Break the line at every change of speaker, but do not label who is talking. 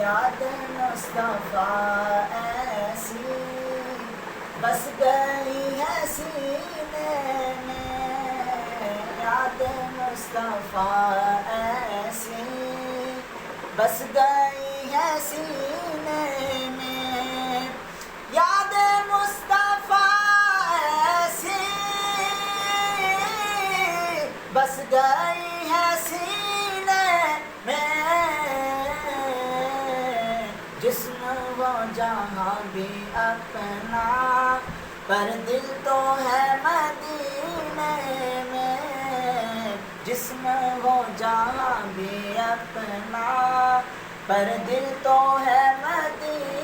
याद मुस्तफा ऐसी बस गई है सीने में, याद मुस्तफा ऐसी बस गई है सीने में, याद मुस्तफा ऐसी बस गई है सीने में, जिस्म वो जहाँ भी अपना पर दिल तो है मदीने में, जिस्म वो जहाँ भी अपना पर दिल तो है मदीने